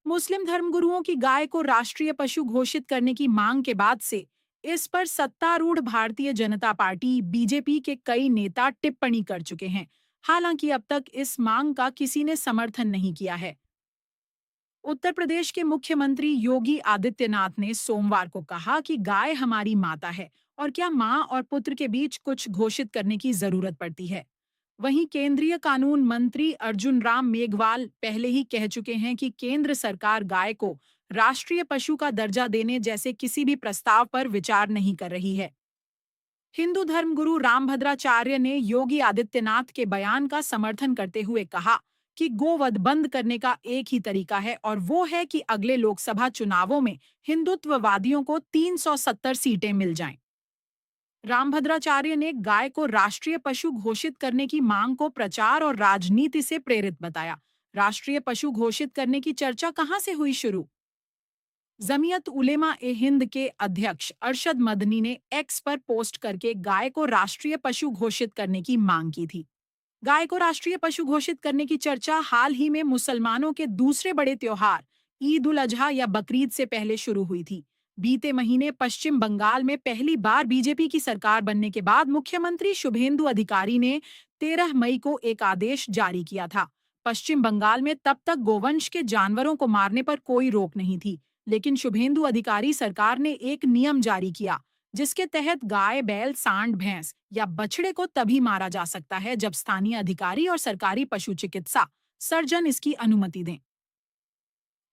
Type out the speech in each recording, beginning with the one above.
मुस्लिम धर्मगुरुओं की गाय को राष्ट्रीय पशु घोषित करने की मांग के बाद से इस पर सत्तारूढ़ भारतीय जनता पार्टी बीजेपी के कई नेता टिप्पणी कर चुके हैं। हालांकि अब तक इस मांग का किसी ने समर्थन नहीं किया है। उत्तर प्रदेश के मुख्यमंत्री योगी आदित्यनाथ ने सोमवार को कहा कि गाय हमारी माता है और क्या मां और पुत्र के बीच कुछ घोषित करने की जरूरत पड़ती है। वहीं केंद्रीय कानून मंत्री अर्जुन राम मेघवाल पहले ही कह चुके हैं कि केंद्र सरकार गाय को राष्ट्रीय पशु का दर्जा देने जैसे किसी भी प्रस्ताव पर विचार नहीं कर रही है। हिंदू धर्मगुरु रामभद्राचार्य ने योगी आदित्यनाथ के बयान का समर्थन करते हुए कहा कि गोवध बंद करने का एक ही तरीका है और वो है कि अगले लोकसभा चुनावों में हिंदुत्ववादियों को 370 सीटें मिल जाएं। रामभद्राचार्य ने गाय को राष्ट्रीय पशु घोषित करने की मांग को प्रचार और राजनीति से प्रेरित बताया। राष्ट्रीय पशु घोषित करने की चर्चा कहां से हुई शुरू? जमीयत उलेमा ए हिंद के अध्यक्ष अरशद मदनी ने एक्स पर पोस्ट करके गाय को राष्ट्रीय पशु घोषित करने की मांग की थी। गाय को राष्ट्रीय पशु घोषित करने की चर्चा हाल ही में मुसलमानों के दूसरे बड़े त्योहार ईद उल अजहा या बकरीद से पहले शुरू हुई थी। बीते महीने पश्चिम बंगाल में पहली बार बीजेपी की सरकार बनने के बाद मुख्यमंत्री शुभेंदु अधिकारी ने 13 मई को एक आदेश जारी किया था। पश्चिम बंगाल में तब तक गोवंश के जानवरों को मारने पर कोई रोक नहीं थी, लेकिन शुभेंदु अधिकारी सरकार ने एक नियम जारी किया जिसके तहत गाय, बैल, सांड, भैंस या बछड़े को तभी मारा जा सकता है जब स्थानीय अधिकारी और सरकारी पशु चिकित्सा सर्जन इसकी अनुमति दें।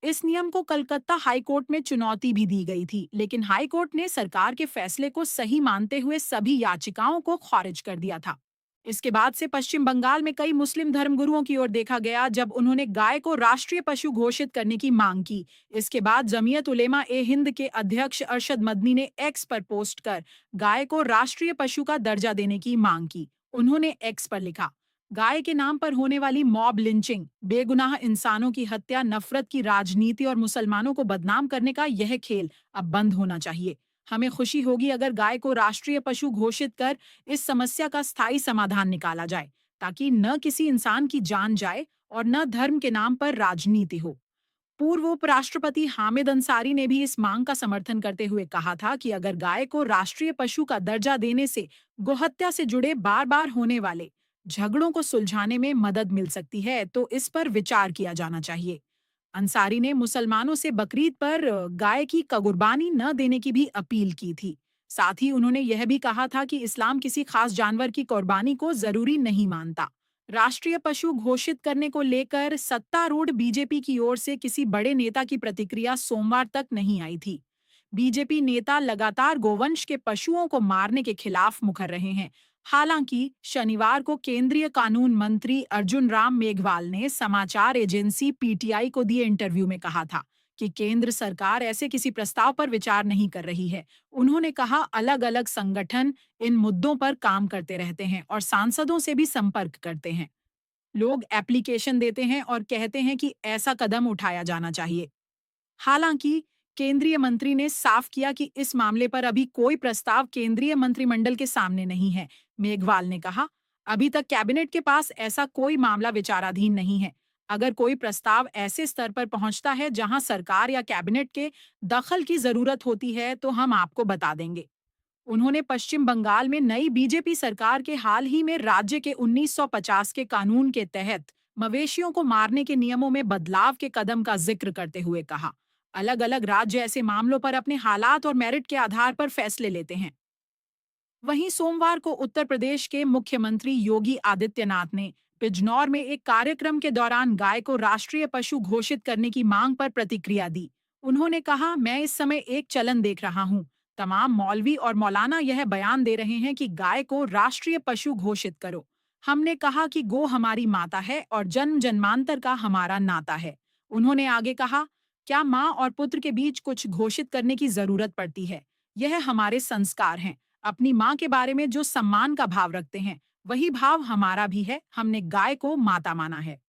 इस नियम को कलकत्ता हाई कोर्ट में चुनौती भी दी गई थी, लेकिन हाई कोर्ट ने सरकार के फैसले को सही मानते हुए सभी याचिकाओं को खारिज कर दिया था। इसके बाद से पश्चिम बंगाल में कई मुस्लिम धर्मगुरुओं की ओर देखा गया जब उन्होंने गाय को राष्ट्रीय पशु घोषित करने की मांग की। इसके बाद जमीयत उलेमा ए हिंद के अध्यक्ष अरशद मदनी ने एक्स पर पोस्ट कर गाय को राष्ट्रीय पशु का दर्जा देने की मांग की। उन्होंने एक्स पर लिखा, गाय के नाम पर होने वाली मॉब लिंचिंग, बेगुनाह इंसानों की हत्या, नफरत की राजनीति और मुसलमानों को बदनाम करने का यह खेल अब बंद होना चाहिए। हमें खुशी होगी अगर गाय को राष्ट्रीय पशु घोषित कर इस समस्या का स्थायी समाधान निकाला जाए, ताकि न किसी इंसान की जान जाए और न धर्म के नाम पर राजनीति हो। पूर्व उपराष्ट्रपति हामिद अंसारी ने भी इस मांग का समर्थन करते हुए कहा था कि अगर गाय को राष्ट्रीय पशु का दर्जा देने से गोहत्या से जुड़े बार बार होने वाले झगड़ों को सुलझाने में मदद मिल सकती है तो इस पर विचार किया जाना चाहिए। अंसारी ने मुसलमानों से बकरीद पर गाय की कुर्बानी न देने की भी अपील की थी। साथ ही उन्होंने यह भी कहा था कि इस्लाम किसी खास जानवर की कुर्बानी को जरूरी नहीं मानता। राष्ट्रीय पशु घोषित करने को लेकर सत्तारूढ़ बीजेपी की ओर से किसी बड़े नेता की प्रतिक्रिया सोमवार तक नहीं आई थी। बीजेपी नेता लगातार गोवंश के पशुओं को मारने के खिलाफ मुखर रहे हैं। हालांकि शनिवार को केंद्रीय कानून मंत्री अर्जुन राम मेघवाल ने समाचार एजेंसी पीटीआई को दिए इंटरव्यू में कहा था कि केंद्र सरकार ऐसे किसी प्रस्ताव पर विचार नहीं कर रही है। उन्होंने कहा, अलग-अलग संगठन इन मुद्दों पर काम करते रहते हैं और सांसदों से भी संपर्क करते हैं। लोग एप्लीकेशन देते हैं और कहते हैं कि ऐसा कदम उठाया जाना चाहिए। हालांकि केंद्रीय मंत्री ने साफ किया कि इस मामले पर अभी कोई प्रस्ताव केंद्रीय मंत्रिमंडल के सामने नहीं है। मेघवाल ने कहा, अभी तक कैबिनेट के पास ऐसा कोई मामला विचाराधीन नहीं है। अगर कोई प्रस्ताव ऐसे स्तर पर पहुंचता है जहां सरकार या कैबिनेट के दखल की जरूरत होती है तो हम आपको बता देंगे। उन्होंने पश्चिम बंगाल में नई बीजेपी सरकार के हाल ही में राज्य के 1950 के कानून के तहत मवेशियों को मारने के नियमों में बदलाव के कदम का जिक्र करते हुए कहा, अलग अलग राज्य ऐसे मामलों पर अपने हालात और मेरिट के आधार पर फैसले लेते हैं। वहीं सोमवार को उत्तर प्रदेश के मुख्यमंत्री योगी आदित्यनाथ ने बिजनौर में एक कार्यक्रम के दौरान गाय को राष्ट्रीय पशु घोषित करने की मांग पर प्रतिक्रिया दी। उन्होंने कहा, मैं इस समय एक चलन देख रहा हूं। तमाम मौलवी और मौलाना यह बयान दे रहे हैं कि गाय को राष्ट्रीय पशु घोषित करो। हमने कहा कि गो हमारी माता है और जन्म जन्मांतर का हमारा नाता है। उन्होंने आगे कहा, क्या माँ और पुत्र के बीच कुछ घोषित करने की जरूरत पड़ती है? यह हमारे संस्कार हैं। अपनी माँ के बारे में जो सम्मान का भाव रखते हैं, वही भाव हमारा भी है। हमने गाय को माता माना है।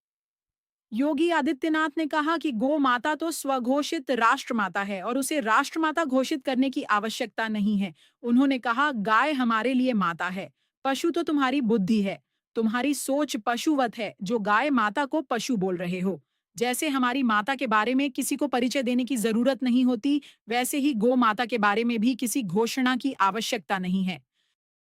योगी आदित्यनाथ ने कहा कि गौ माता तो स्वघोषित राष्ट्रमाता है और उसे राष्ट्रमाता घोषित करने की आवश्यकता नहीं है। उन्होंने कहा, गाय हमारे लिए माता है। पशु तो तुम्हारी बुद्धि है। तुम्हारी सोच पशुवत है जो गाय माता को पशु बोल रहे हो। जैसे हमारी माता के बारे में किसी को परिचय देने की जरूरत नहीं होती, वैसे ही गौ माता के बारे में भी किसी घोषणा की आवश्यकता नहीं है।